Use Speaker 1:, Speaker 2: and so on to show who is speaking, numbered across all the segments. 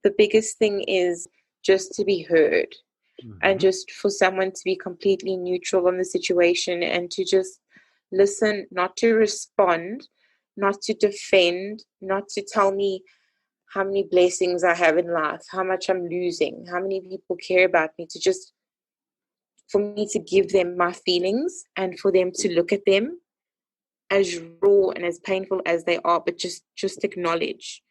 Speaker 1: the biggest thing is just to be heard, and just for someone to be completely neutral on the situation and to just listen, not to respond, not to defend, not to tell me how many blessings I have in life, how much I'm losing, how many people care about me, to just, for me to give them my feelings and for them to look at them as raw and as painful as they are, but just acknowledge.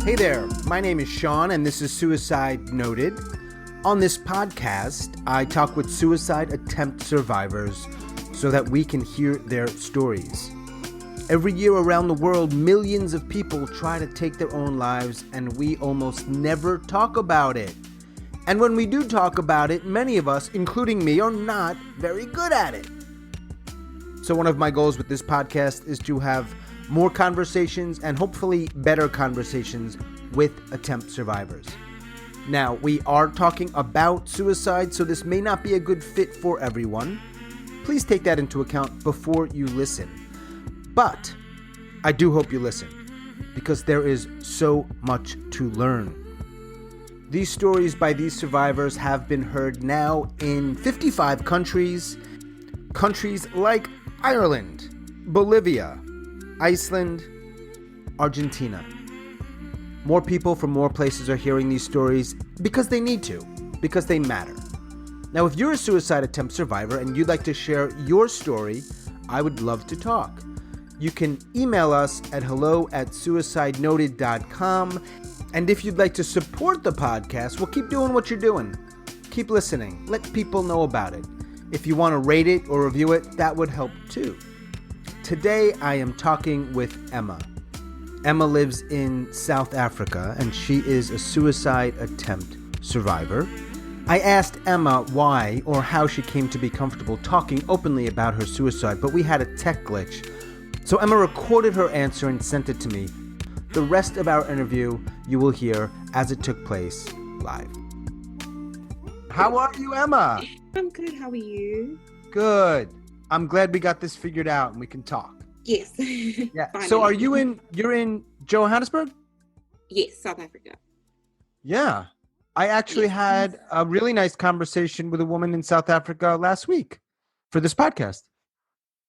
Speaker 2: Hey there, my name is Sean and this is Suicide Noted. On this podcast, I talk with suicide attempt survivors so that we can hear their stories. Every year around the world, millions of people try to take their own lives and we almost never talk about it. And when we do talk about it, many of us, including me, are not very good at it. So one of my goals with this podcast is to have more conversations and hopefully better conversations with attempt survivors. Now, we are talking about suicide, so this may not be a good fit for everyone. Please take that into account before you listen. But I do hope you listen, because there is so much to learn. These stories by these survivors have been heard now in 55 countries. Countries like Ireland, Bolivia, Iceland, Argentina. More people from more places are hearing these stories because they need to, because they matter. Now, if you're a suicide attempt survivor and you'd like to share your story, I would love to talk. You can email us at hello@suicidenoted.com. And if you'd like to support the podcast, well, keep doing what you're doing. Keep listening. Let people know about it. If you want to rate it or review it, that would help too. Today, I am talking with Emma. Emma lives in South Africa, and she is a suicide attempt survivor. I asked Emma why or how she came to be comfortable talking openly about her suicide, but we had a tech glitch. So Emma recorded her answer and sent it to me. The rest of our interview you will hear as it took place live. How are you, Emma?
Speaker 1: I'm good. How are you?
Speaker 2: Good. I'm glad we got this figured out and we can talk.
Speaker 1: Yes.
Speaker 2: Yeah. So you're in Johannesburg?
Speaker 1: Yes, South Africa.
Speaker 2: Yeah. I actually had a really nice conversation with a woman in South Africa last week for this podcast.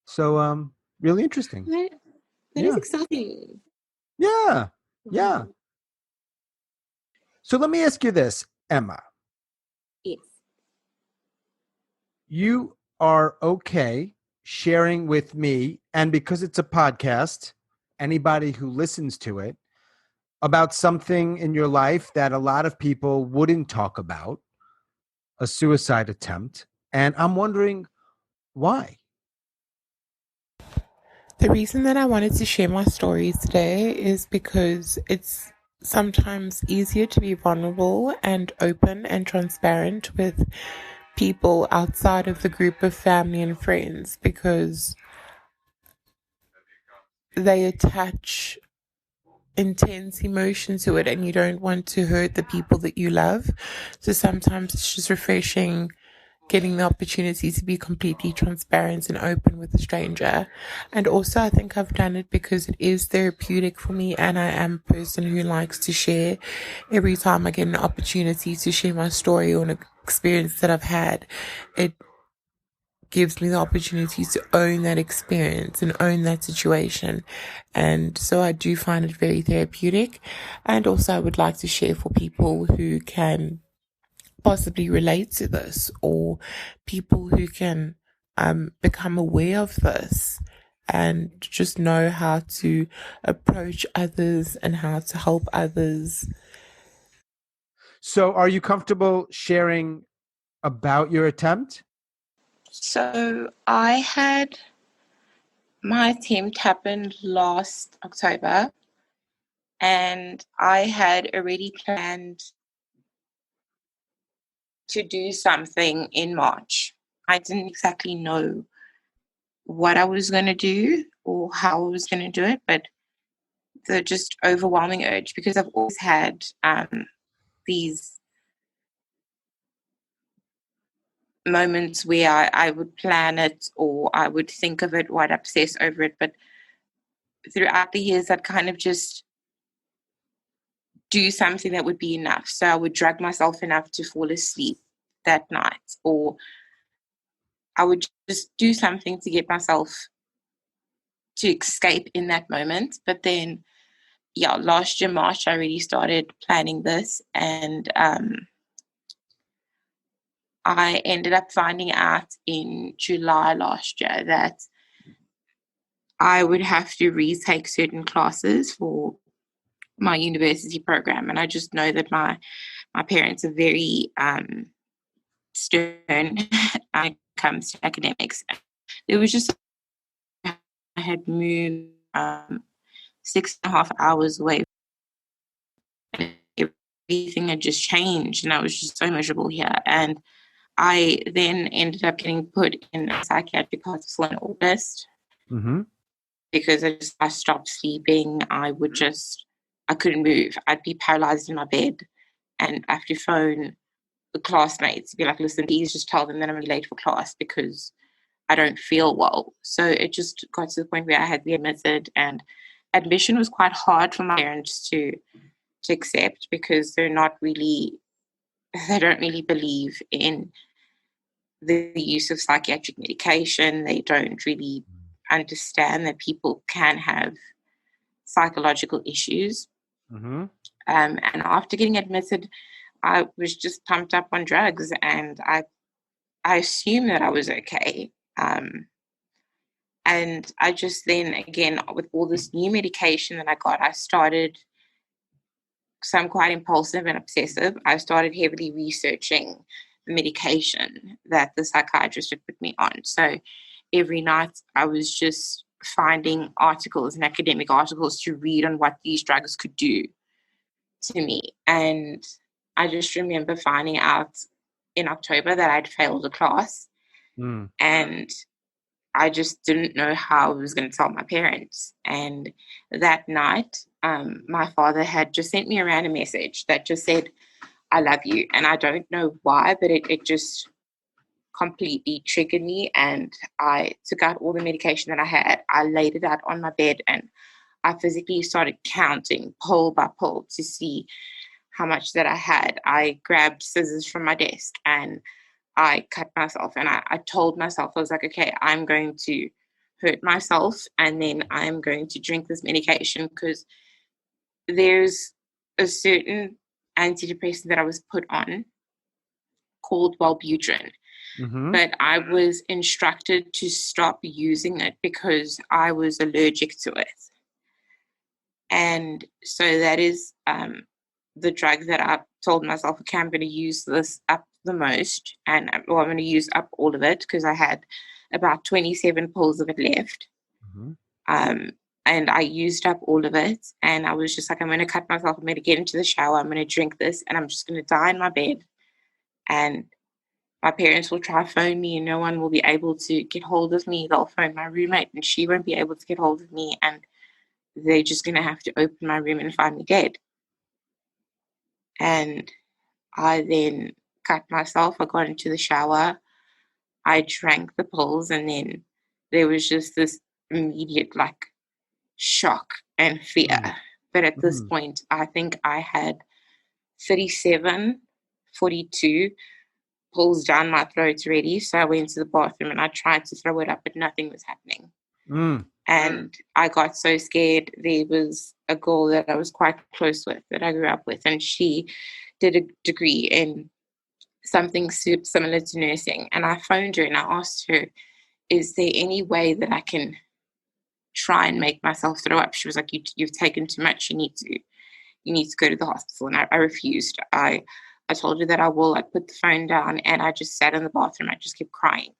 Speaker 2: So, really interesting.
Speaker 1: That is exciting.
Speaker 2: Yeah. Yeah. So let me ask you this, Emma.
Speaker 1: Yes.
Speaker 2: You are okay sharing with me, and because it's a podcast, anybody who listens to it, about something in your life that a lot of people wouldn't talk about, a suicide attempt. And I'm wondering why.
Speaker 3: The reason that I wanted to share my story today is because it's sometimes easier to be vulnerable and open and transparent with people outside of the group of family and friends, because they attach intense emotion to it and you don't want to hurt the people that you love. So sometimes it's just refreshing getting the opportunity to be completely transparent and open with a stranger. And also I think I've done it because it is therapeutic for me, and I am a person who likes to share. Every time I get an opportunity to share my story or an experience that I've had, it gives me the opportunity to own that experience and own that situation. And so I do find it very therapeutic. And also I would like to share for people who can possibly relate to this, or people who can become aware of this and just know how to approach others and how to help others.
Speaker 2: So are you comfortable sharing about your attempt?
Speaker 1: So my attempt happened last October, and I had already planned to do something in March. I didn't exactly know what I was going to do or how I was going to do it, but the just overwhelming urge, because I've always had these moments where I would plan it or I would think of it or I'd obsess over it, but throughout the years I'd kind of just do something that would be enough. So I would drug myself enough to fall asleep that night, or I would just do something to get myself to escape in that moment. But then, last year, March, I really started planning this, and I ended up finding out in July last year that I would have to retake certain classes for my university program. And I just know that my parents are very stern when it comes to academics. It was just, I had moved 6.5 hours away. Everything had just changed and I was just so miserable here. And I then ended up getting put in a psychiatric hospital in August because I stopped sleeping. I couldn't move. I'd be paralyzed in my bed and I have to phone the classmates to be like, listen, please just tell them that I'm going to be late for class because I don't feel well. So it just got to the point where I had to be admitted, and admission was quite hard for my parents to accept because they don't really believe in the use of psychiatric medication. They don't really understand that people can have psychological issues. And after getting admitted, I was just pumped up on drugs, and I assumed that I was okay. And I just then, again, with all this new medication that I got, so I'm quite impulsive and obsessive. I started heavily researching the medication that the psychiatrist had put me on. So every night I was just finding articles and academic articles to read on what these drugs could do to me. And I just remember finding out in October that I'd failed a class. And I just didn't know how I was going to tell my parents. And that night, my father had just sent me a random message that just said, I love you. And I don't know why, but it just completely triggered me. And I took out all the medication that I had. I laid it out on my bed and I physically started counting pill by pill to see how much that I had. I grabbed scissors from my desk and I cut myself, and I told myself, I was like, okay, I'm going to hurt myself and then I'm going to drink this medication because there's a certain antidepressant that I was put on called Wellbutrin. But I was instructed to stop using it because I was allergic to it. And so that is the drug that I told myself, okay, I'm going to use this up the most, and I'm going to use up all of it because I had about 27 pills of it left. And I used up all of it, and I was just like, I'm going to cut myself, I'm going to get into the shower, I'm going to drink this, and I'm just going to die in my bed. And my parents will try to phone me and no one will be able to get hold of me. They'll phone my roommate and she won't be able to get hold of me, and they're just going to have to open my room and find me dead. And I then cut myself. I got into the shower. I drank the pills, and then there was just this immediate shock and fear. But at this point, I think I had 37, 42 pills down my throat already. So I went to the bathroom and I tried to throw it up, but nothing was happening. And I got so scared. There was a girl that I was quite close with, that I grew up with, and she did a degree in something similar to nursing. And I phoned her and I asked her, is there any way that I can try and make myself throw up? She was like, you've taken too much. You need to go to the hospital. And I refused. I told her that I will. I put the phone down and I just sat in the bathroom. I just kept crying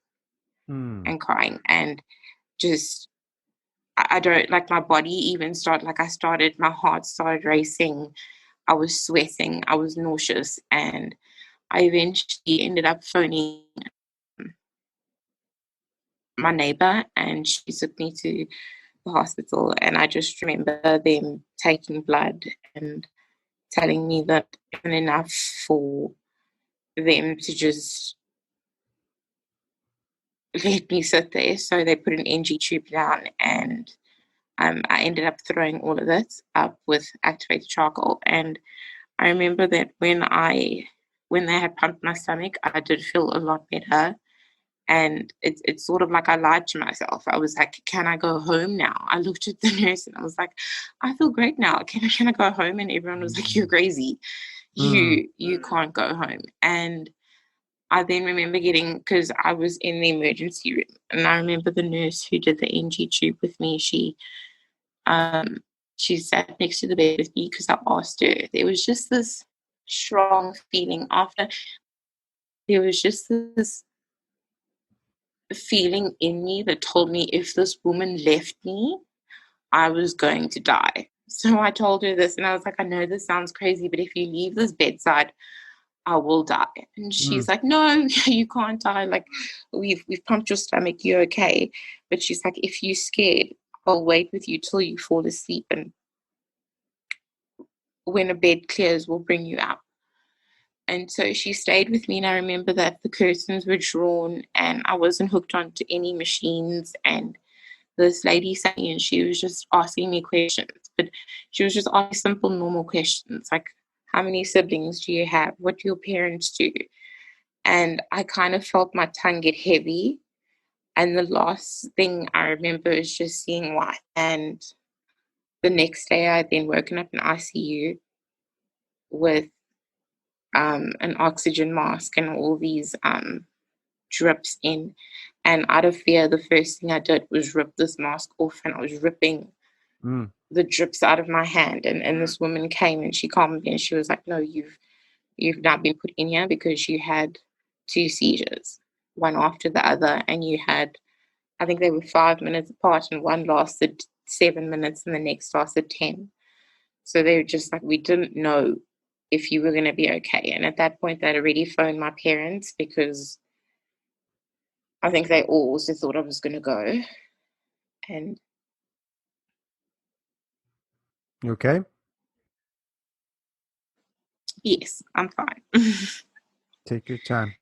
Speaker 1: and crying, and just, I don't, my body even started, my heart started racing. I was sweating. I was nauseous. And I eventually ended up phoning my neighbor, and she took me to the hospital. And I just remember them taking blood and telling me that it wasn't enough for them to just let me sit there. So they put an NG tube down, and I ended up throwing all of it up with activated charcoal. And I remember that when they had pumped my stomach, I did feel a lot better. And it's sort of like I lied to myself. I was like, can I go home now? I looked at the nurse and I was like, I feel great now. Can I go home? And everyone was like, you're crazy. You can't go home. And I then remember because I was in the emergency room, and I remember the nurse who did the NG tube with me, she sat next to the bed with me because I asked her. There was just this strong feeling after. There was just this feeling in me that told me if this woman left me, I was going to die. So I told her this, and I was like, I know this sounds crazy, but if you leave this bedside, I will die. And she's like, no, you can't die. Like, we've pumped your stomach, you're okay. But she's like, if you're scared, I'll wait with you till you fall asleep, and when a bed clears, we'll bring you out. And so she stayed with me, and I remember that the curtains were drawn and I wasn't hooked onto any machines. And this lady sat me and she was just asking me questions, but she was just asking simple, normal questions like, how many siblings do you have? What do your parents do? And I kind of felt my tongue get heavy. And the last thing I remember is just seeing white. And the next day I had then woken up in ICU with an oxygen mask and all these drips in. And out of fear, the first thing I did was rip this mask off, and I was ripping the drips out of my hand. And this woman came and she calmed me and she was like, no, you've now been put in here because you had 2 seizures, one after the other, and you had, I think they were 5 minutes apart, and one lasted 7 minutes and the next lasted 10. So they were just like, we didn't know if you were going to be okay. And at that point, they'd already phoned my parents because I think they all also thought I was going to go. And
Speaker 2: You okay?
Speaker 1: yes, I'm fine.
Speaker 2: Take your time.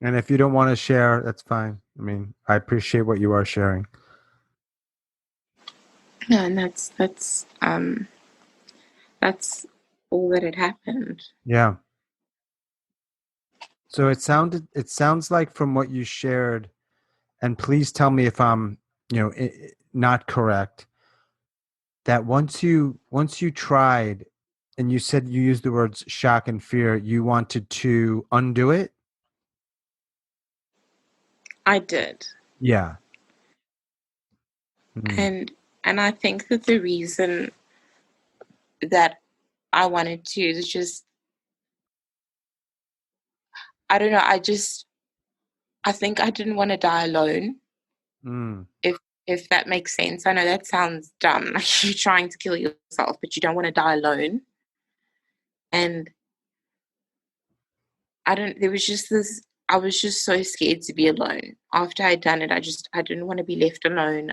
Speaker 2: And if you don't want to share, that's fine. I mean, I appreciate what you are sharing.
Speaker 1: No, and that's all that had happened.
Speaker 2: Yeah. So it sounds like from what you shared, and please tell me if I'm, not correct, that once you tried, and you said you used the words shock and fear, you wanted to undo it?
Speaker 1: I did.
Speaker 2: Yeah.
Speaker 1: And I think that the reason that I wanted to is just, I don't know, I think I didn't want to die alone. If that makes sense. I know that sounds dumb, like you're trying to kill yourself, but you don't want to die alone. And there was just this, I was just so scared to be alone. After I'd done it, I didn't want to be left alone.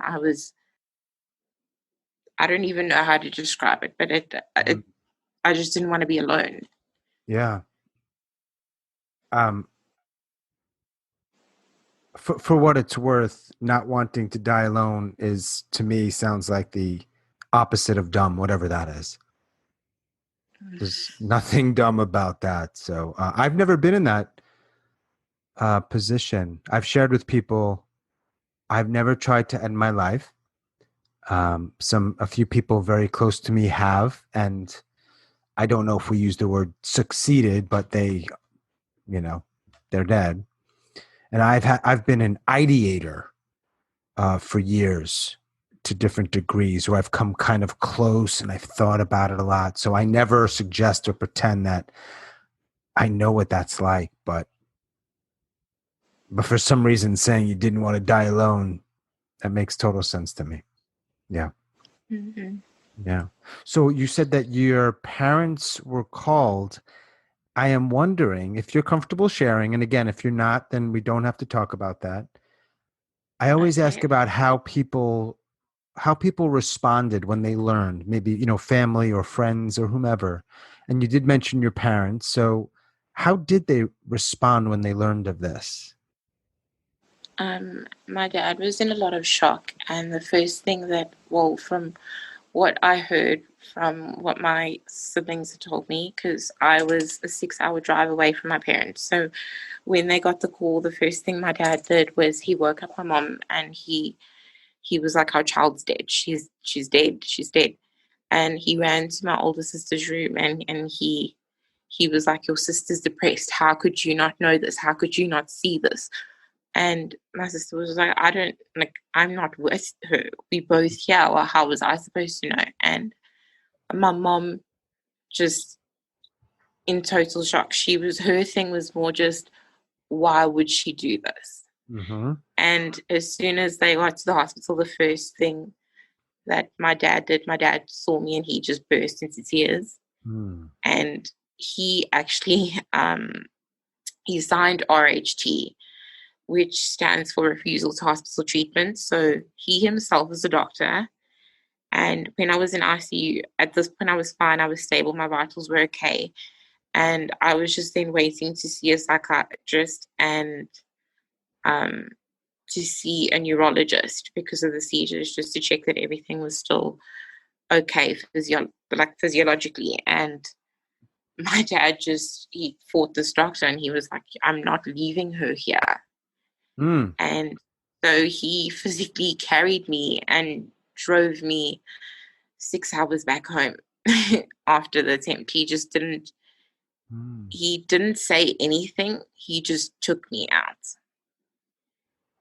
Speaker 1: I don't even know how to describe it, but I just didn't want to be alone.
Speaker 2: Yeah. For what it's worth, not wanting to die alone is, to me, sounds like the opposite of dumb, whatever that is. There's nothing dumb about that. So I've never been in that position. I've shared with people, I've never tried to end my life. A few people very close to me have, and I don't know if we use the word succeeded, but they're dead. And I've been an ideator for years to different degrees, where I've come kind of close and I've thought about it a lot. So I never suggest or pretend that I know what that's like, but for some reason saying you didn't want to die alone, that makes total sense to me. Yeah.
Speaker 1: Mm-hmm.
Speaker 2: Yeah. So you said that your parents were called. I am wondering if you're comfortable sharing, and again, if you're not, then we don't have to talk about that. I always ask
Speaker 1: Okay.
Speaker 2: about how people responded when they learned, maybe, family or friends or whomever. And you did mention your parents. So how did they respond when they learned of this?
Speaker 1: My dad was in a lot of shock, and the first thing that, well, from what I heard from what my siblings had told me, because I was a 6 hour drive away from my parents. So when they got the call, the first thing my dad did was he woke up my mom, and he was like, "Our child's dead. She's dead. She's dead." And he ran to my older sister's room, and he was like, "Your sister's depressed. How could you not know this? How could you not see this?" And my sister was like, "I don't, like, I'm not with her. We both here. Or how was I supposed to know?" And my mom, just in total shock. Her thing was more just, why would she do this?
Speaker 2: Mm-hmm.
Speaker 1: And as soon as they got to the hospital, the first thing that my dad did, my dad saw me and he just burst into tears.
Speaker 2: Mm.
Speaker 1: And he actually he signed RHT, which stands for refusal to hospital treatment. So he himself is a doctor. And when I was in ICU, at this point I was fine, I was stable, my vitals were okay. And I was just then waiting to see a psychiatrist and um, to see a neurologist because of the seizures, just to check that everything was still okay physiologically. And my dad he fought this doctor, and he was like, "I'm not leaving her here."
Speaker 2: Mm.
Speaker 1: And so he physically carried me and drove me 6 hours back home after the attempt.
Speaker 2: Mm.
Speaker 1: He didn't say anything. He just took me out.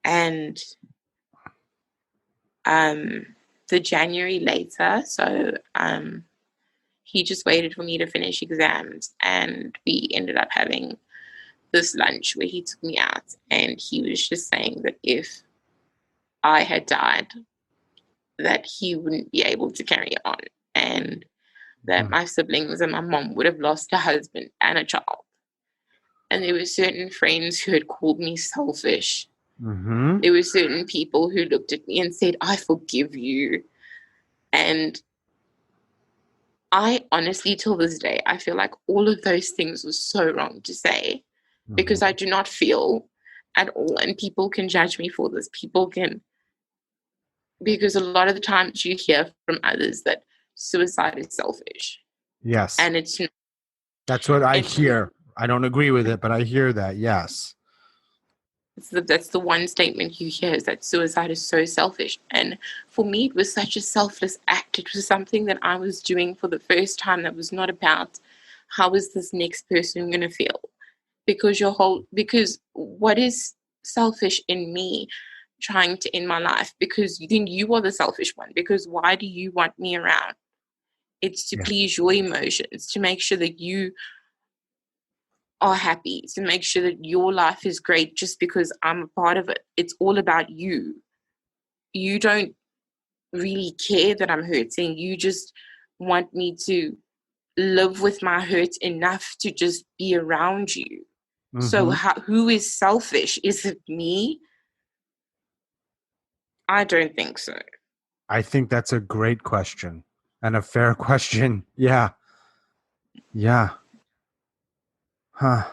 Speaker 1: And the January later, so he just waited for me to finish exams, and we ended up having this lunch where he took me out, and he was just saying that if I had died, that he wouldn't be able to carry on, and that my siblings and my mom would have lost a husband and a child. And there were certain friends who had called me selfish.
Speaker 2: Mm-hmm.
Speaker 1: There were certain people who looked at me and said, "I forgive you." And I honestly, till this day, I feel like all of those things were so wrong to say, because I
Speaker 2: Mm-hmm.
Speaker 1: do not feel at all, and people can judge me for this. People can, because a lot of the times you hear from others that suicide is selfish,
Speaker 2: Yes.
Speaker 1: and it's not.
Speaker 2: That's what I
Speaker 1: And for
Speaker 2: hear. I don't agree with it, but I hear that. Yes.
Speaker 1: that's the one statement you hear, is that suicide is so selfish. And for me, it was such a selfless act. It was something that I was doing for the first time that was not about how is this next person going to feel. Because what is selfish in me trying to end my life? Because then you are the selfish one. Because why do you want me around? It's to
Speaker 2: Yeah.
Speaker 1: please your emotions, to make sure that you are happy, to make sure that your life is great just because I'm a part of it. It's all about you. You don't really care that I'm hurting. You just want me to live with my hurt enough to just be around you. So
Speaker 2: Mm-hmm.
Speaker 1: who is selfish? Is it me? I don't think so.
Speaker 2: I think that's a great question and a fair question. Yeah. Yeah. Huh.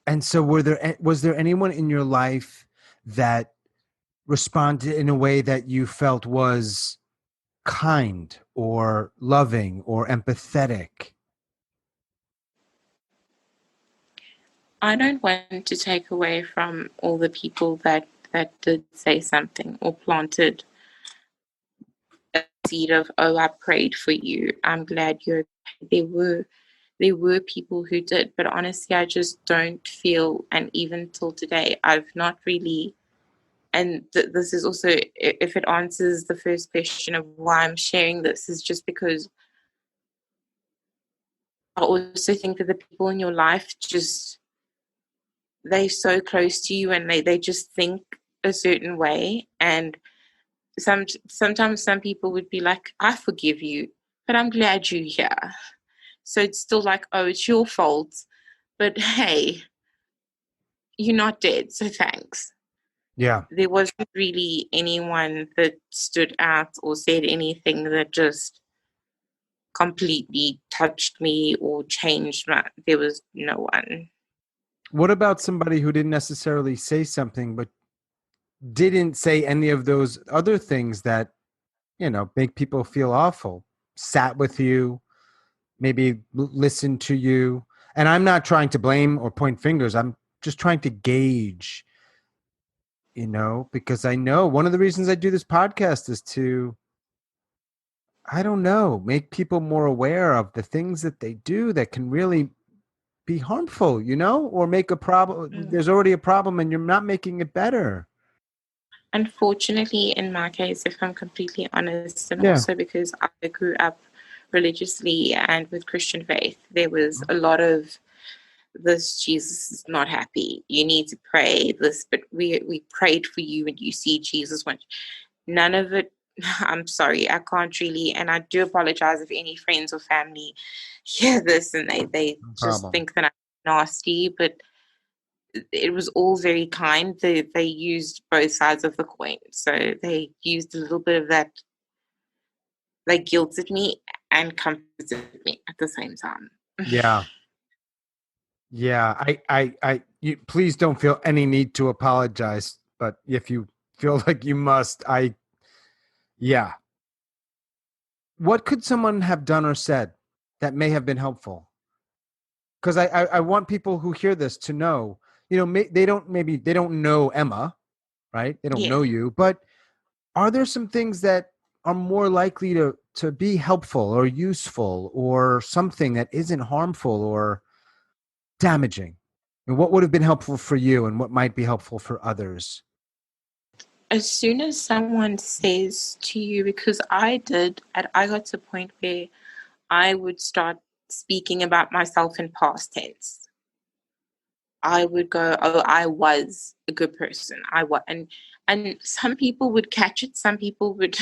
Speaker 2: And so was there anyone in your life that responded in a way that you felt was kind or loving or empathetic?
Speaker 1: I don't want to take away from all the people that did say something or planted a seed of, "Oh, I prayed for you. I'm glad you're okay." There were people who did, but honestly, I just don't feel, and even till today, I've not really. And this is also, if it answers the first question of why I'm sharing this, is just because I also think that the people in your life, just, they're so close to you, and they just think a certain way. And sometimes some people would be like, "I forgive you, but I'm glad you're here." So it's still like, "Oh, it's your fault." But hey, you're not dead, so thanks.
Speaker 2: Yeah.
Speaker 1: There wasn't really anyone that stood out or said anything that just completely touched me or changed there was no one.
Speaker 2: What about somebody who didn't necessarily say something, but didn't say any of those other things that, make people feel awful? Sat with you, maybe listened to you. And I'm not trying to blame or point fingers. I'm just trying to gauge, because I know one of the reasons I do this podcast is to, I don't know, make people more aware of the things that they do that can really be harmful, or make a problem. There's already a problem and you're not making it better.
Speaker 1: Unfortunately, in my case, if I'm completely honest, and
Speaker 2: Yeah.
Speaker 1: also because I grew up religiously and with Christian faith, there was a lot of this: Jesus is not happy, you need to pray this, but we prayed for you and you see Jesus went. None of it. I'm sorry, I can't really, and I do apologize if any friends or family hear this and they just think that I'm nasty, but it was all very kind. They used both sides of the coin. So they used a little bit of that, they guilted me and comforted me at the same time.
Speaker 2: Yeah. Yeah. You please don't feel any need to apologize, but if you feel like you must, yeah. What could someone have done or said that may have been helpful? Because I want people who hear this to know, they don't know Emma, right? They don't know you, but are there some things that are more likely to be helpful or useful or something that isn't harmful or damaging? And what would have been helpful for you and what might be helpful for others?
Speaker 1: As soon as someone says to you, because I got to a point where I would start speaking about myself in past tense. I would go, "Oh, I was a good person. I was," and some people would catch it. Some people would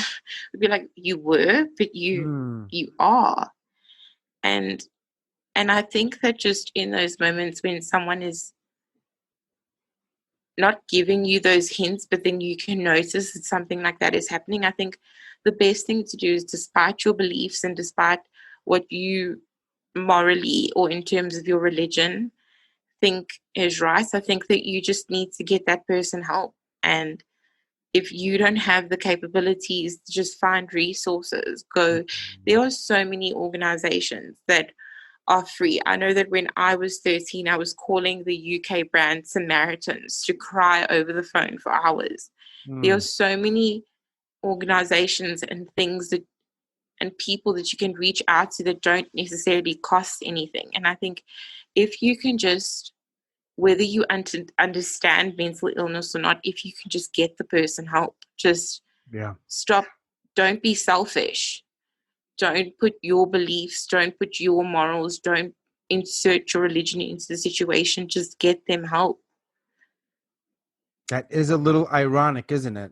Speaker 1: be like, "You were, but you are." And I think that just in those moments when someone is not giving you those hints, but then you can notice that something like that is happening, I think the best thing to do is, despite your beliefs and despite what you morally or in terms of your religion think is right, I think that you just need to get that person help. And if you don't have the capabilities, to just find resources. There are so many organizations that are free. I know that when I was 13, I was calling the UK brand Samaritans to cry over the phone for hours. There are so many organizations and things and people that you can reach out to that don't necessarily cost anything. And I think if you can just, whether you understand mental illness or not, if you can just get the person help, just stop. Don't be selfish. Don't put your beliefs, don't put your morals, don't insert your religion into the situation. Just get them help.
Speaker 2: That is a little ironic, isn't it?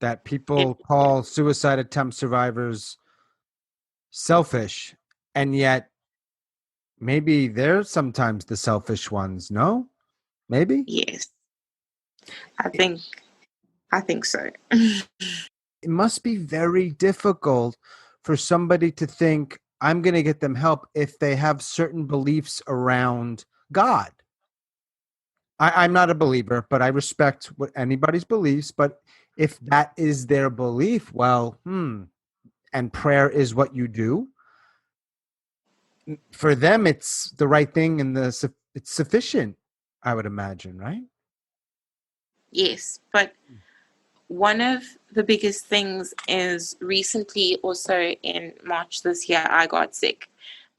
Speaker 2: That people call suicide attempt survivors selfish, and yet maybe they're sometimes the selfish ones. No? Maybe?
Speaker 1: Yes. I think so.
Speaker 2: It must be very difficult for somebody to think, I'm going to get them help if they have certain beliefs around God. I'm not a believer, but I respect what anybody's beliefs. But if that is their belief, well, and prayer is what you do, for them, it's the right thing and it's sufficient, I would imagine, right?
Speaker 1: Yes, but one of the biggest things is recently, also in March this year, I got sick.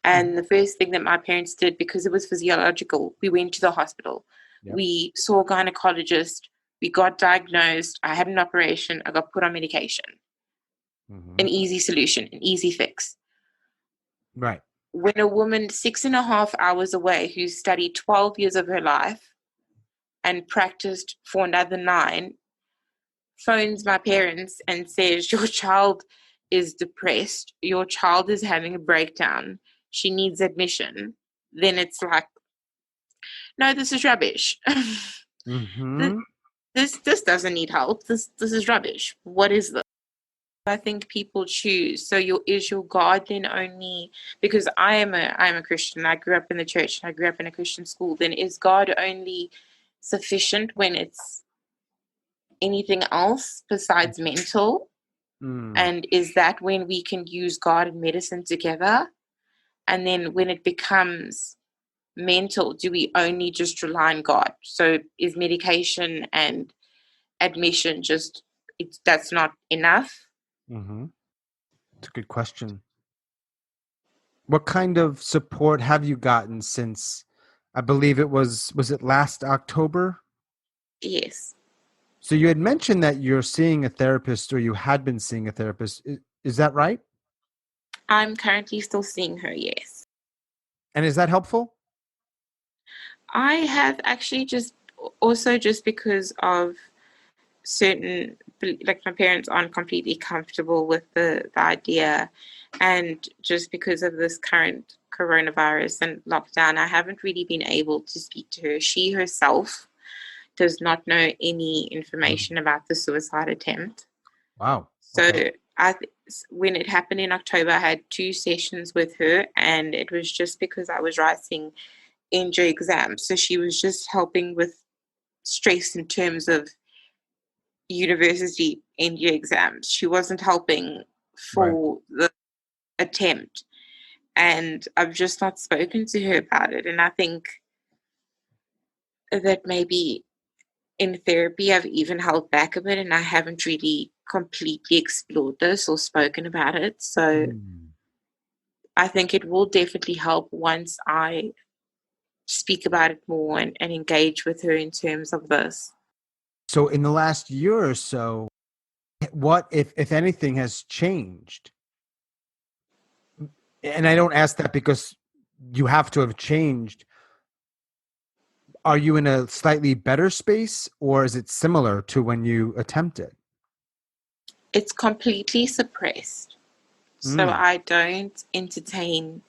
Speaker 1: And the first thing that my parents did, because it was physiological, we went to the hospital. Yep. We saw a gynecologist. We got diagnosed. I had an operation. I got put on medication. An easy solution, an easy fix.
Speaker 2: Right.
Speaker 1: When a woman 6.5 hours away who studied 12 years of her life and practiced for another 9 phones my parents and says, your child is depressed, your child is having a breakdown, she needs admission, then it's like, no, this is rubbish.
Speaker 2: Mm-hmm.
Speaker 1: This doesn't need help. This is rubbish. What is this? I think people choose. So is your God then only because I'm a Christian, I grew up in the church and I grew up in a Christian school, then is God only sufficient when it's anything else besides mental? And is that when we can use God and medicine together? And then when it becomes mental, do we only just rely on God? So is medication and admission that's not enough?
Speaker 2: Mm-hmm. It's a good question. What kind of support have you gotten since, I believe was it last October?
Speaker 1: Yes.
Speaker 2: So you had mentioned that you're seeing a therapist, or you had been seeing a therapist. Is that right?
Speaker 1: I'm currently still seeing her, yes.
Speaker 2: And is that helpful?
Speaker 1: I have actually just because of certain, like my parents aren't completely comfortable with the idea, and just because of this current coronavirus and lockdown, I haven't really been able to speak to her. She herself does not know any information about the suicide attempt.
Speaker 2: Wow.
Speaker 1: So
Speaker 2: Okay.
Speaker 1: when it happened in October, I had 2 sessions with her, and it was just because I was writing NJ exams. So she was just helping with stress in terms of university NJ exams. She wasn't helping for the attempt. And I've just not spoken to her about it. And I think that maybe in therapy, I've even held back a bit and I haven't really completely explored this or spoken about it. So I think it will definitely help once I speak about it more and engage with her in terms of this.
Speaker 2: So in the last year or so, what, if anything, has changed? And I don't ask that because you have to have changed. Are you in a slightly better space, or is it similar to when you attempted?
Speaker 1: It's completely suppressed. So I don't entertain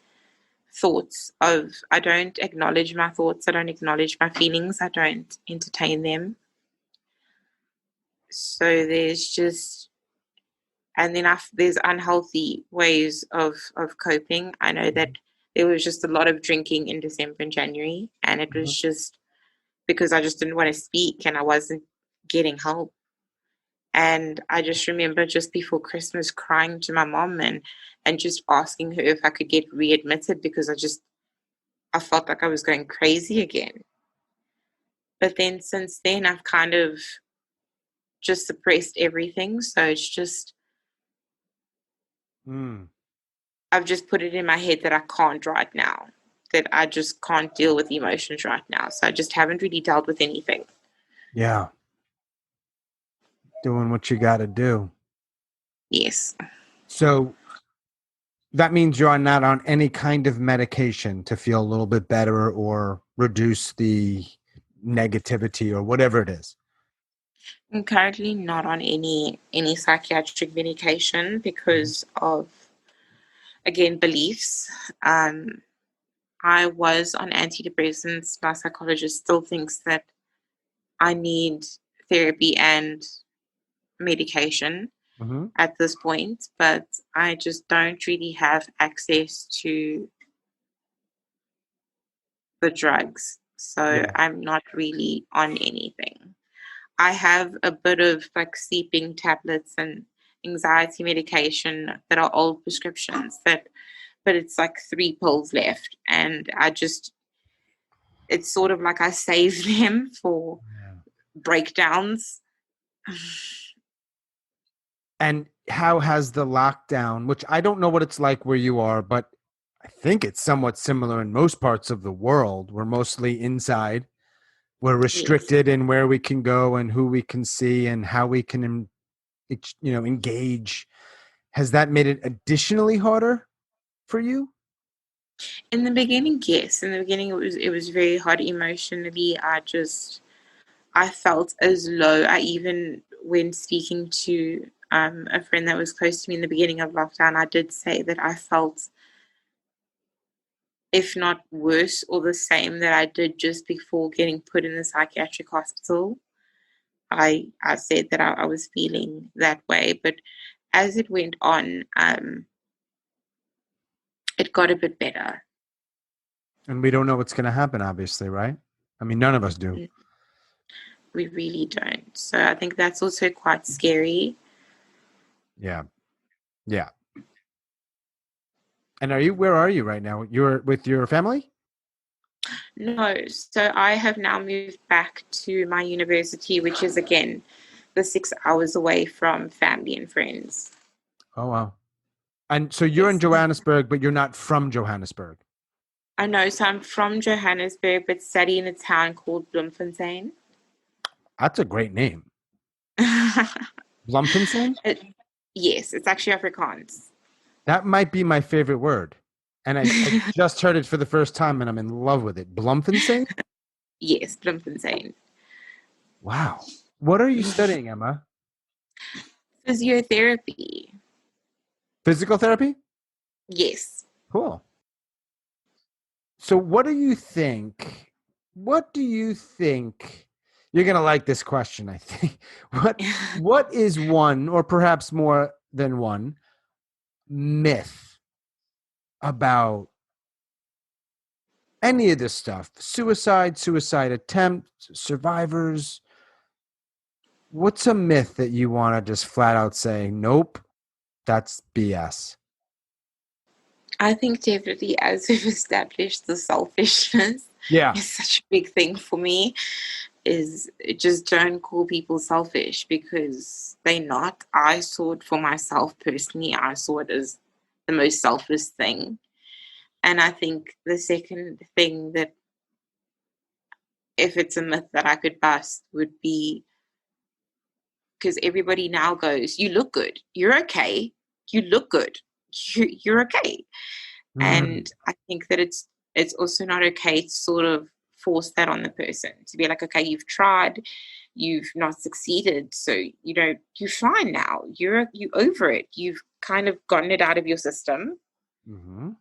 Speaker 1: I don't acknowledge my thoughts, I don't acknowledge my feelings, I don't entertain them. So there's unhealthy ways of coping. I know that there was just a lot of drinking in December and January, and it was just because I just didn't want to speak and I wasn't getting help. And I just remember just before Christmas crying to my mom and just asking her if I could get readmitted because I felt like I was going crazy again. But then since then, I've kind of just suppressed everything. So it's just, I've just put it in my head that I can't right now, that I just can't deal with emotions right now. So I just haven't really dealt with anything.
Speaker 2: Yeah. Doing what you got to do.
Speaker 1: Yes.
Speaker 2: So that means you're not on any kind of medication to feel a little bit better or reduce the negativity or whatever it is.
Speaker 1: I'm currently not on any psychiatric medication because of, again, beliefs. I was on antidepressants. My psychologist still thinks that I need therapy and medication at this point, but I just don't really have access to the drugs. So I'm not really on anything. I have a bit of like sleeping tablets and anxiety medication that are old prescriptions but it's like 3 pills left. And it's sort of like I save them for breakdowns.
Speaker 2: And how has the lockdown, which I don't know what it's like where you are, but I think it's somewhat similar in most parts of the world. We're mostly inside. We're restricted in where we can go and who we can see and how we can, engage. Has that made it additionally harder for you?
Speaker 1: In the beginning, yes. In the beginning, it was very hard emotionally. I felt as low. I even, when speaking to a friend that was close to me in the beginning of lockdown, I did say that I felt if not worse or the same, that I did just before getting put in the psychiatric hospital. I said that I was feeling that way, but as it went on, it got a bit better.
Speaker 2: And we don't know what's going to happen, obviously, right? I mean, none of us do.
Speaker 1: We really don't. So I think that's also quite scary.
Speaker 2: Yeah. Yeah. And where are you right now? You're with your family?
Speaker 1: No. So I have now moved back to my university, which is, again, the 6 hours away from family and friends.
Speaker 2: Oh, wow. And so you're in Johannesburg, but you're not from Johannesburg.
Speaker 1: I know. So I'm from Johannesburg, but study in a town called Bloemfontein.
Speaker 2: That's a great name. Bloemfontein?
Speaker 1: Yes, it's actually Afrikaans.
Speaker 2: That might be my favorite word. And I just heard it for the first time and I'm in love with it. Bloemfontein?
Speaker 1: Yes, Bloemfontein.
Speaker 2: Wow. What are you studying, Emma?
Speaker 1: Physiotherapy.
Speaker 2: Physical therapy?
Speaker 1: Yes.
Speaker 2: Cool. So what do you think? You're going to like this question, I think. What is one, or perhaps more than one, myth about any of this stuff? Suicide attempt, survivors. What's a myth that you want to just flat out say, nope, that's BS?
Speaker 1: I think definitely, as we've established, the selfishness is such a big thing for me. Is just don't call people selfish, because they're not. I saw it for myself personally. I saw it as the most selfish thing. And I think the second thing, that if it's a myth that I could bust, would be, because everybody now goes, you look good, you're okay, you look good, you're okay. And I think that it's also not okay to sort of force that on the person, to be like, okay, you've tried, you've not succeeded, so you're fine now, you over it, you've kind of gotten it out of your system.
Speaker 2: Mm-hmm.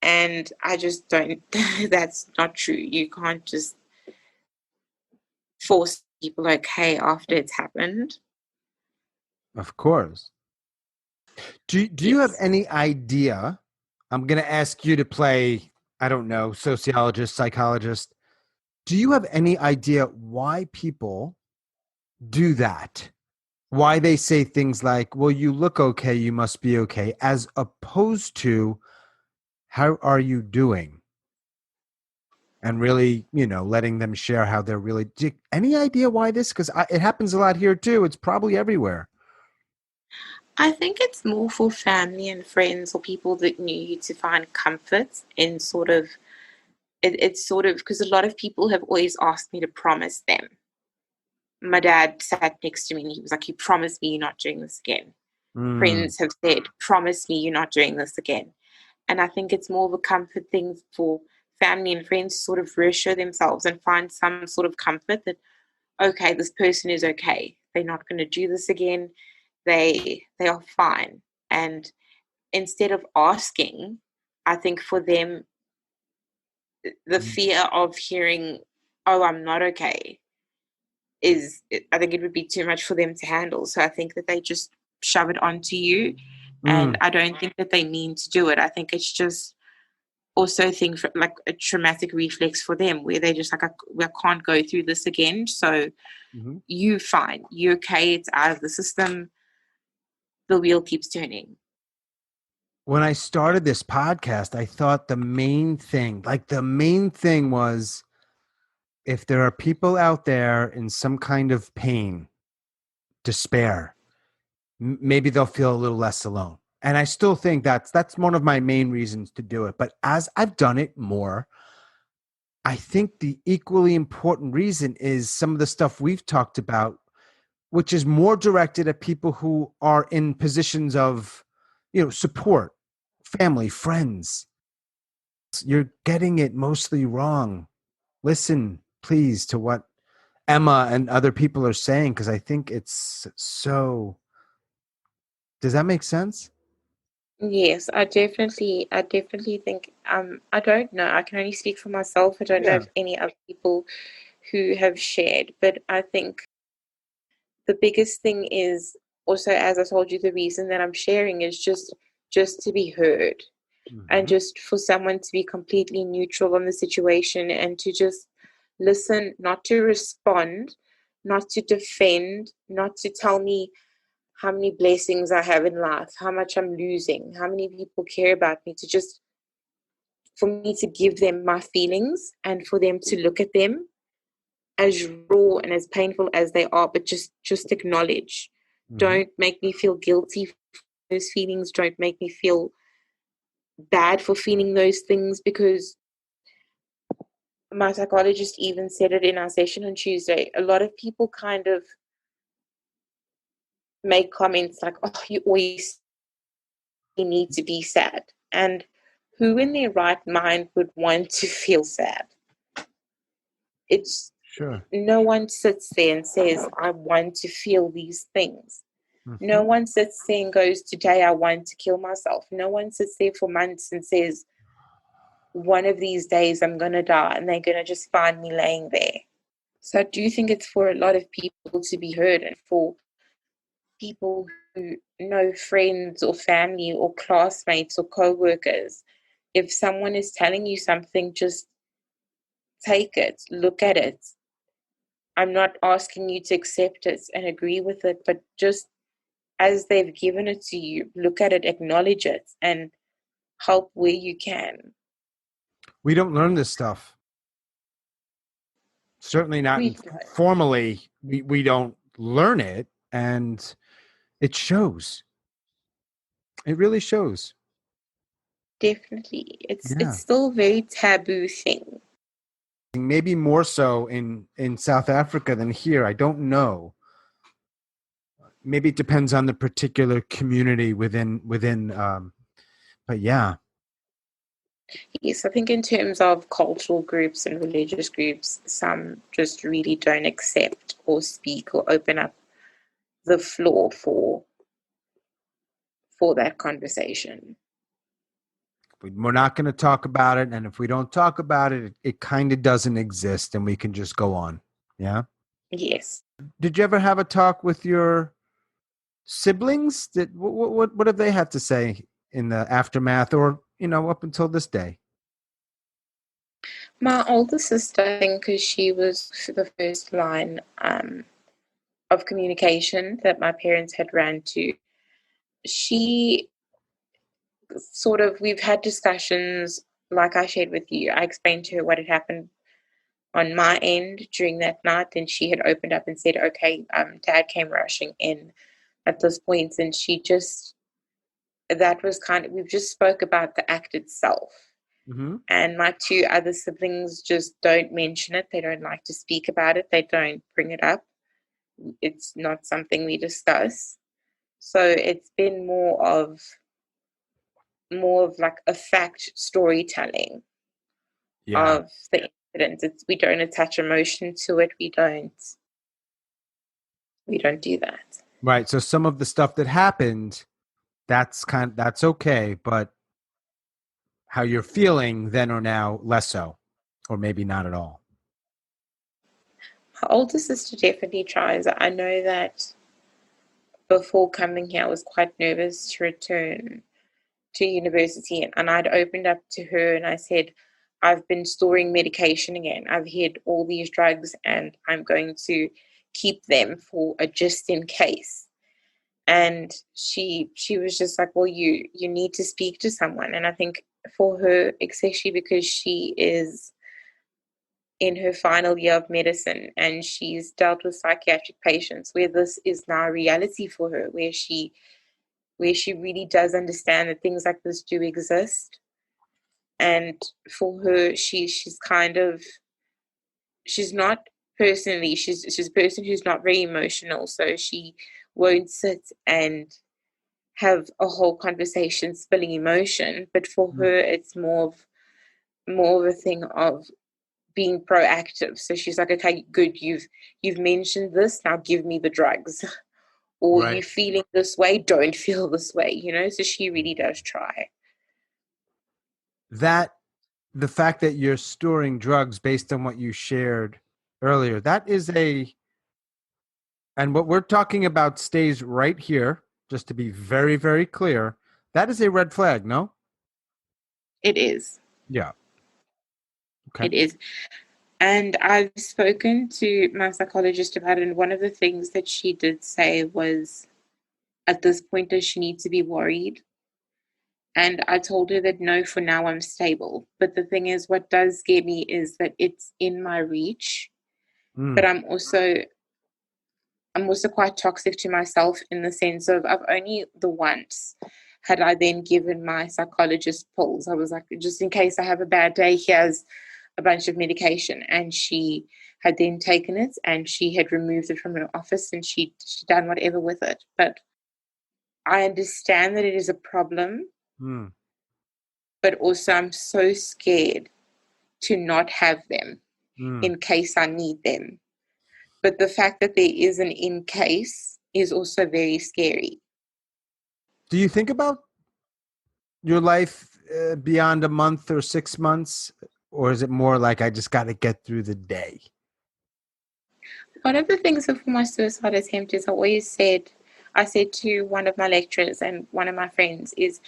Speaker 1: And I just don't, that's not true. You can't just force people okay after it's happened.
Speaker 2: Of course. Do you have any idea? I'm going to ask you to play, I don't know, sociologist, psychologist. Do you have any idea why people do that? Why they say things like, well, you look okay, you must be okay, as opposed to, how are you doing? And really, letting them share how they're really. Any idea why this? Because it happens a lot here too. It's probably everywhere.
Speaker 1: I think it's more for family and friends, or people that knew you, to find comfort in sort of, it's sort of, because a lot of people have always asked me to promise them. My dad sat next to me and he was like, you promise me you're not doing this again. Friends have said, promise me you're not doing this again. And I think it's more of a comfort thing for family and friends to sort of reassure themselves and find some sort of comfort that, okay, this person is okay. They're not going to do this again. They are fine. And instead of asking, I think for them, the fear of hearing, oh, I'm not okay, I think it would be too much for them to handle. So I think that they just shove it onto you. And I don't think that they mean to do it. I think it's just also a thing for, like, a traumatic reflex for them, where they're just like, I can't go through this again. So you fine, you okay, it's out of the system. The wheel keeps turning.
Speaker 2: When I started this podcast, I thought the main thing was, if there are people out there in some kind of pain, despair, maybe they'll feel a little less alone. And I still think that's one of my main reasons to do it. But as I've done it more, I think the equally important reason is some of the stuff we've talked about, which is more directed at people who are in positions of, support, family, friends. You're getting it mostly wrong. Listen, please, to what Emma and other people are saying, because I think it's so. Does that make sense?
Speaker 1: Yes, I definitely think, I don't know. I can only speak for myself. I don't know
Speaker 2: Yeah.
Speaker 1: if any other people who have shared, but I think the biggest thing is also, as I told you, the reason that I'm sharing is just to be heard, and
Speaker 2: Hmm.
Speaker 1: just for someone to be completely neutral on the situation and to just listen, not to respond, not to defend, not to tell me how many blessings I have in life, how much I'm losing, how many people care about me, to just for me to give them my feelings and for them to look at them as raw and as painful as they are, but just acknowledge.
Speaker 2: Hmm.
Speaker 1: Don't make me feel guilty for those feelings. Don't make me feel bad for feeling those things, because my psychologist even said it in our session on Tuesday. A lot of people kind of make comments like, "Oh, you always need to be sad," and who in their right mind would want to feel sad? It's
Speaker 2: Sure.
Speaker 1: No one sits there and says, "I want to feel these things." No
Speaker 2: Hmm.
Speaker 1: one sits there and goes, "Today I want to kill myself." No one sits there for months and says, "One of these days I'm going to die and they're going to just find me laying there." So I do think it's for a lot of people to be heard, and for people who know friends or family or classmates or co-workers. If someone is telling you something, just take it, look at it. I'm not asking you to accept it and agree with it, but just as they've given it to you, look at it, acknowledge it, and help where you can.
Speaker 2: We don't learn this stuff. Certainly not
Speaker 1: We don't.
Speaker 2: formally. We don't learn it, and it shows. It really shows.
Speaker 1: Definitely. It's
Speaker 2: Yeah.
Speaker 1: still a very taboo thing.
Speaker 2: Maybe more so in South Africa than here. I don't know. Maybe it depends on the particular community within. But yeah,
Speaker 1: Yes, I think in terms of cultural groups and religious groups, some just really don't accept or speak or open up the floor for that conversation.
Speaker 2: we're not going to talk about it, and if we don't talk about it, it kind of doesn't exist, and we can just go on. Yeah.
Speaker 1: Yes.
Speaker 2: Did you ever have a talk with your siblings? What have they had to say in the aftermath, or up until this day?
Speaker 1: My older sister, I think, because she was the first line of communication that my parents had ran to, she sort of, we've had discussions like I shared with you. I explained to her what had happened on my end during that night, and she had opened up and said, "Okay, Dad came rushing in at this point," and she just, that was kind of, we've just spoke about the act itself.
Speaker 2: Mm-hmm.
Speaker 1: And my two other siblings just don't mention it. They don't like to speak about it. They don't bring it up. It's not something we discuss. So it's been more of like a fact storytelling
Speaker 2: Yeah.
Speaker 1: of the incident. We don't attach emotion to it. We don't do that.
Speaker 2: Right. So some of the stuff that happened, that's okay, but how you're feeling then or now, less so, or maybe not at all.
Speaker 1: My older sister definitely tries. I know that before coming here, I was quite nervous to return to university, and I'd opened up to her and I said, "I've been storing medication again. I've hid all these drugs and I'm going to keep them for a just in case." And she was just like, "Well, you need to speak to someone." And I think for her, especially because she is in her final year of medicine and she's dealt with psychiatric patients, where this is now a reality for her, where she really does understand that things like this do exist. And for her, she's kind of, she's not personally, she's a person who's not very emotional, so she won't sit and have a whole conversation spilling emotion. But for her, it's more of a thing of being proactive. So she's like, "Okay, good, you've mentioned this, now give me the drugs." or
Speaker 2: Right.
Speaker 1: you feeling this way, don't feel this way, you know? So she really does try.
Speaker 2: The fact that you're storing drugs based on what you shared earlier, and what we're talking about stays right here, just to be very, very clear, that is a red flag, no?
Speaker 1: It is.
Speaker 2: Yeah. Okay.
Speaker 1: It is. And I've spoken to my psychologist about it, and one of the things that she did say was, at this point, does she need to be worried? And I told her that no, for now I'm stable. But the thing is, what does scare me is that it's in my reach, but I'm also quite toxic to myself, in the sense of, I've only the once had I then given my psychologist pills. I was like, just in case I have a bad day, here's a bunch of medication. And she had then taken it and she had removed it from her office, and she'd done whatever with it. But I understand that it is a problem,
Speaker 2: Mm.
Speaker 1: but also I'm so scared to not have them
Speaker 2: Mm.
Speaker 1: in case I need them. But the fact that there is an in case is also very scary.
Speaker 2: Do you think about your life beyond a month or 6 months, or is it more like I just got to get through the day?
Speaker 1: One of the things for my suicide attempt is, I said to one of my lecturers and one of my friends, is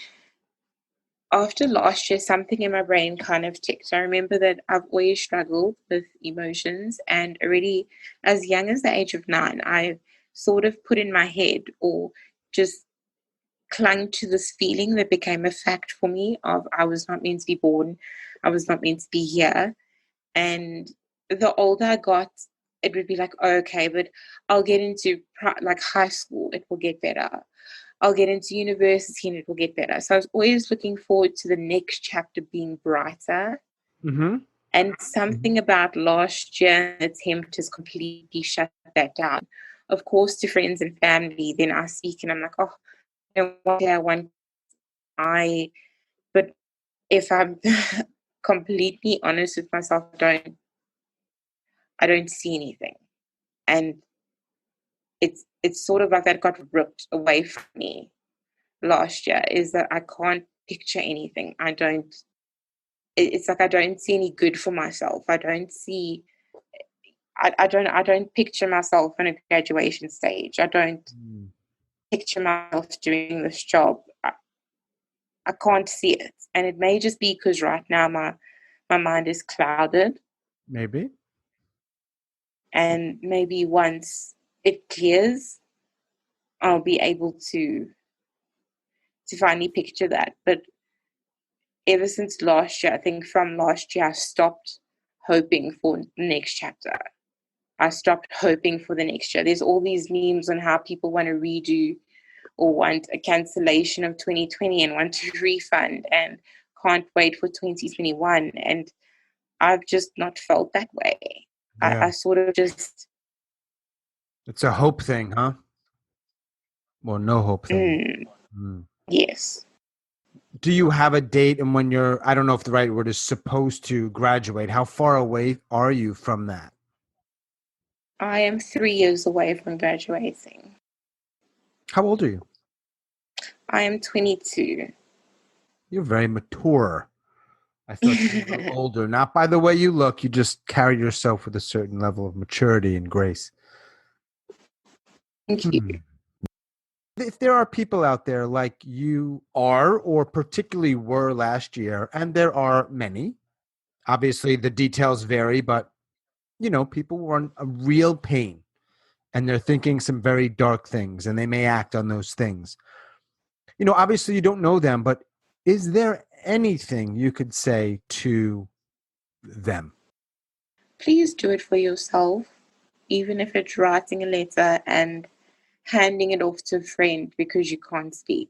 Speaker 1: after last year, something in my brain kind of ticked. I remember that I've always struggled with emotions, and already as young as the age of 9, I sort of put in my head, or just clung to this feeling that became a fact for me, of I was not meant to be born, I was not meant to be here. And the older I got, it would be like, oh, okay, but I'll get into like high school, it will get better. I'll get into university and it will get better. So I was always looking forward to the next chapter being brighter.
Speaker 2: Mm-hmm.
Speaker 1: And something about last year attempt has completely shut that down. Of course, to friends and family, then I speak and I'm like, oh, one day I want but if I'm completely honest with myself, I don't see anything. And it's sort of like that got ripped away from me last year, is that I can't picture anything. It's like I don't see any good for myself. I don't picture myself on a graduation stage. I don't picture myself doing this job. I can't see it. And it may just be because right now my mind is clouded.
Speaker 2: Maybe.
Speaker 1: And maybe once it clears, I'll be able to finally picture that. But ever since last year, I think from last year, I stopped hoping for the next chapter. I stopped hoping for the next year. There's all these memes on how people want to redo or want a cancellation of 2020 and want to refund and can't wait for 2021. And I've just not felt that way.
Speaker 2: Yeah.
Speaker 1: I sort of just...
Speaker 2: It's a hope thing, huh? Well, no hope thing.
Speaker 1: Yes.
Speaker 2: Do you have a date and when I don't know if the right word is, supposed to graduate? How far away are you from that?
Speaker 1: I am 3 years away from graduating.
Speaker 2: How old are you?
Speaker 1: I am 22.
Speaker 2: You're very mature. I thought you were a little older. Not by the way you look. You just carry yourself with a certain level of maturity and grace.
Speaker 1: Thank you.
Speaker 2: If there are people out there like you are, or particularly were last year, and there are many, obviously the details vary, but people were in a real pain and they're thinking some very dark things and they may act on those things. Obviously you don't know them, but is there anything you could say to them?
Speaker 1: Please do it for yourself, even if it's writing a letter and handing it off to a friend because you can't speak.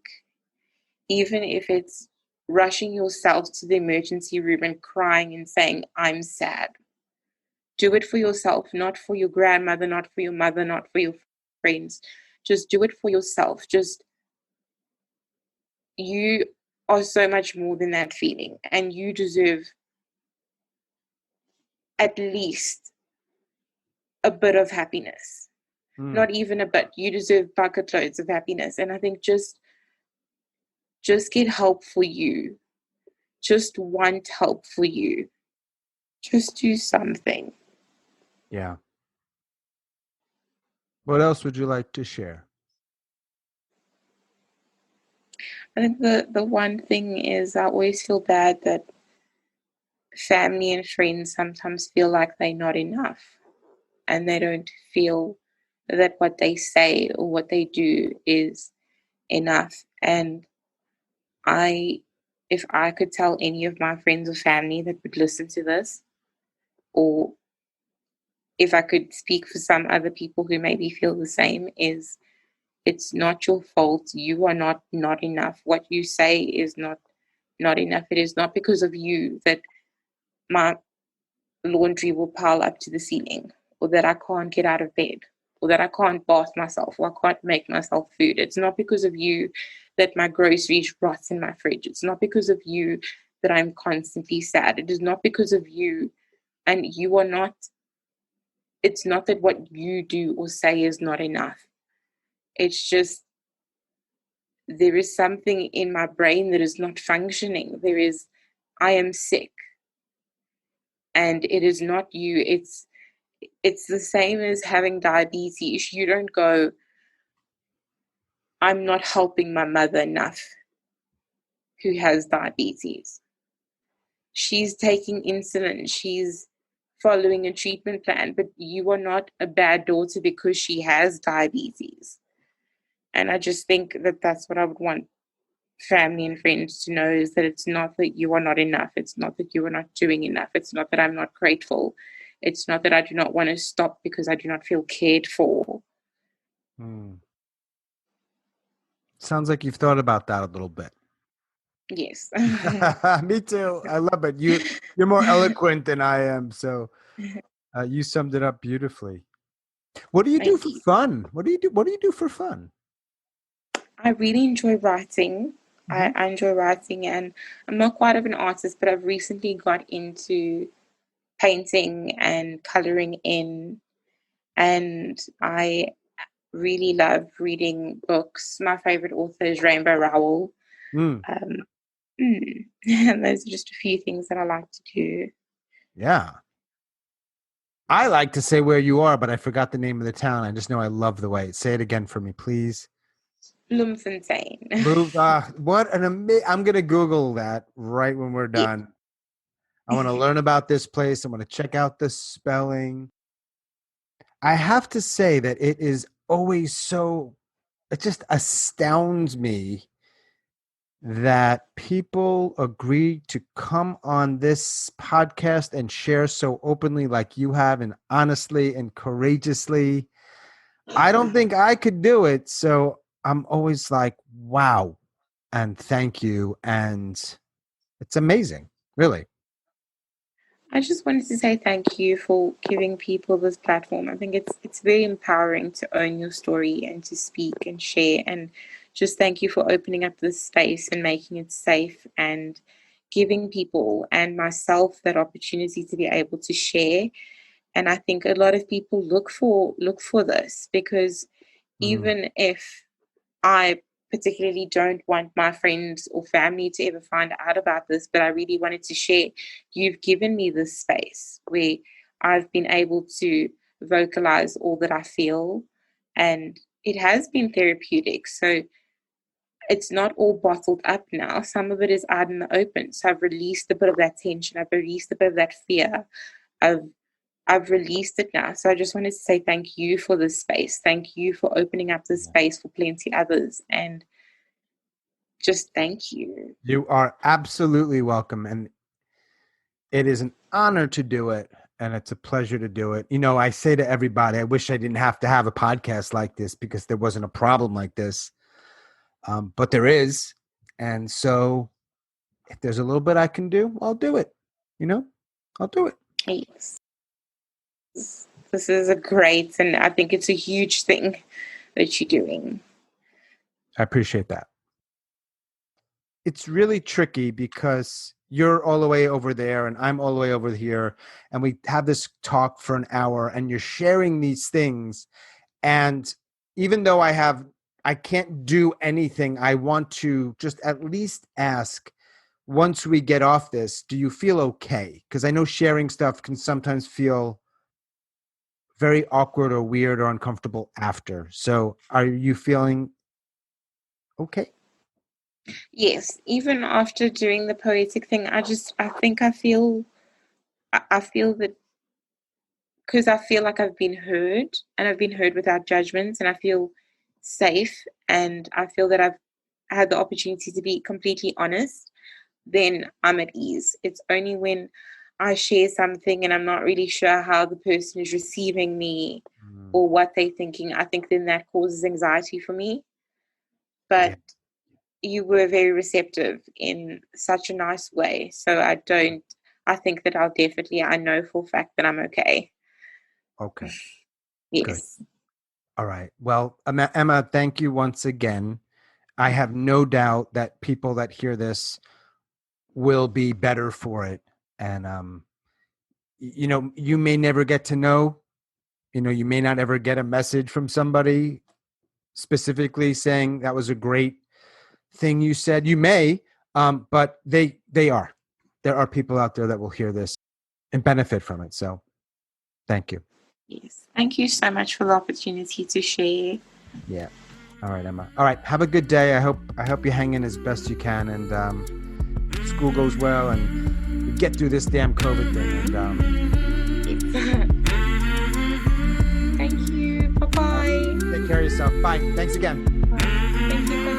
Speaker 1: Even if it's rushing yourself to the emergency room and crying and saying, I'm sad. Do it for yourself, not for your grandmother, not for your mother, not for your friends. Just do it for yourself. You are so much more than that feeling, and you deserve at least a bit of happiness. Not even a bit. You deserve bucket loads of happiness. And I think just get help for you. Just want help for you. Just do something.
Speaker 2: Yeah. What else would you like to share?
Speaker 1: I think the one thing is I always feel bad that family and friends sometimes feel like they're not enough, and they don't feel that what they say or what they do is enough. And if I could tell any of my friends or family that would listen to this, or if I could speak for some other people who maybe feel the same, is it's not your fault. You are not enough. What you say is not enough. It is not because of you that my laundry will pile up to the ceiling, or that I can't get out of bed, or that I can't bath myself, or I can't make myself food. It's not because of you that my groceries rot in my fridge. It's not because of you that I'm constantly sad. It is not because of you. And you are not, it's not that what you do or say is not enough. It's just there is something in my brain that is not functioning. I am sick. And it is not you. It's the same as having diabetes. You don't go, I'm not helping my mother enough who has diabetes. She's taking insulin. She's following a treatment plan, but you are not a bad daughter because she has diabetes. And I just think that that's what I would want family and friends to know, is that it's not that you are not enough. It's not that you are not doing enough. It's not that I'm not grateful. It's not that I do not want to stop because I do not feel cared for.
Speaker 2: Sounds like you've thought about that a little bit.
Speaker 1: Yes.
Speaker 2: Me too. I love it. You're more eloquent than I am. So you summed it up beautifully. What do you do for fun? What do you do for fun?
Speaker 1: I really enjoy writing. I enjoy writing, and I'm not quite of an artist, but I've recently got into painting and coloring in, and I really love reading books. My favorite author is Rainbow Rowell. And those are just a few things that I like to do.
Speaker 2: Yeah. I like to say where you are, but I forgot the name of the town. I just know I love the way. Say it again for me, please.
Speaker 1: Bloemfontein.
Speaker 2: What an I'm going to Google that right when we're done. I want to learn about this place. I want to check out the spelling. I have to say that it is always it just astounds me that people agree to come on this podcast and share so openly like you have, and honestly and courageously. I don't think I could do it. So I'm always like, wow, and thank you. And it's amazing, really.
Speaker 1: I just wanted to say thank you for giving people this platform. I think it's very empowering to own your story and to speak and share. And just thank you for opening up this space and making it safe and giving people and myself that opportunity to be able to share. And I think a lot of people look for this, because even if I particularly don't want my friends or family to ever find out about this, but I really wanted to share, you've given me this space where I've been able to vocalize all that I feel, and it has been therapeutic. So it's not all bottled up now. Some of it is out in the open. So I've released a bit of that tension. I've released a bit of that fear. I've released it now. So I just wanted to say thank you for this space. Thank you for opening up this space for plenty others. And just thank you.
Speaker 2: You are absolutely welcome. And it is an honor to do it. And it's a pleasure to do it. You know, I say to everybody, I wish I didn't have to have a podcast like this because there wasn't a problem like this. But there is. And so if there's a little bit I can do, I'll do it. You know, I'll do it.
Speaker 1: Yes. This is a great, and I think it's a huge thing that you're doing.
Speaker 2: I appreciate that. It's really tricky because you're all the way over there and I'm all the way over here, and we have this talk for an hour and you're sharing these things, And even though I can't do anything, I want to just at least ask, once we get off this, do you feel okay? Because I know sharing stuff can sometimes feel very awkward or weird or uncomfortable after. So are you feeling okay?
Speaker 1: Yes, even after doing the poetic thing, I feel that, because I feel like I've been heard, and I've been heard without judgments, and I feel safe, and I feel that I've had the opportunity to be completely honest, then I'm at ease. It's only when I share something and I'm not really sure how the person is receiving me or what they're thinking, I think then that causes anxiety for me. But you were very receptive in such a nice way. So I think that I know for a fact that I'm okay.
Speaker 2: Okay.
Speaker 1: Yes.
Speaker 2: Good. All right. Well, Emma, thank you once again. I have no doubt that people that hear this will be better for it. And, you may never get to know, you may not ever get a message from somebody specifically saying that was a great thing you said. You may, but there are people out there that will hear this and benefit from it. So thank you.
Speaker 1: Yes. Thank you so much for the opportunity to share.
Speaker 2: Yeah. All right, Emma. All right. Have a good day. I hope you hang in as best you can, and school goes well, and you get through this damn COVID thing. And
Speaker 1: thank you. Bye-bye.
Speaker 2: Take care of yourself. Bye. Thanks again.
Speaker 1: Bye. Thank you.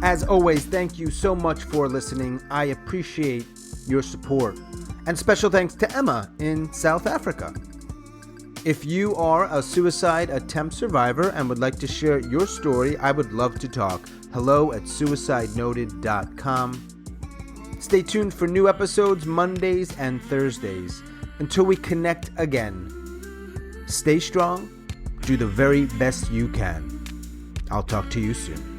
Speaker 1: Bye.
Speaker 2: As always, thank you so much for listening. I appreciate your support. And special thanks to Emma in South Africa. If you are a suicide attempt survivor and would like to share your story, I would love to talk. hello@suicidenoted.com. Stay tuned for new episodes Mondays and Thursdays. Until we connect again, stay strong, do the very best you can. I'll talk to you soon.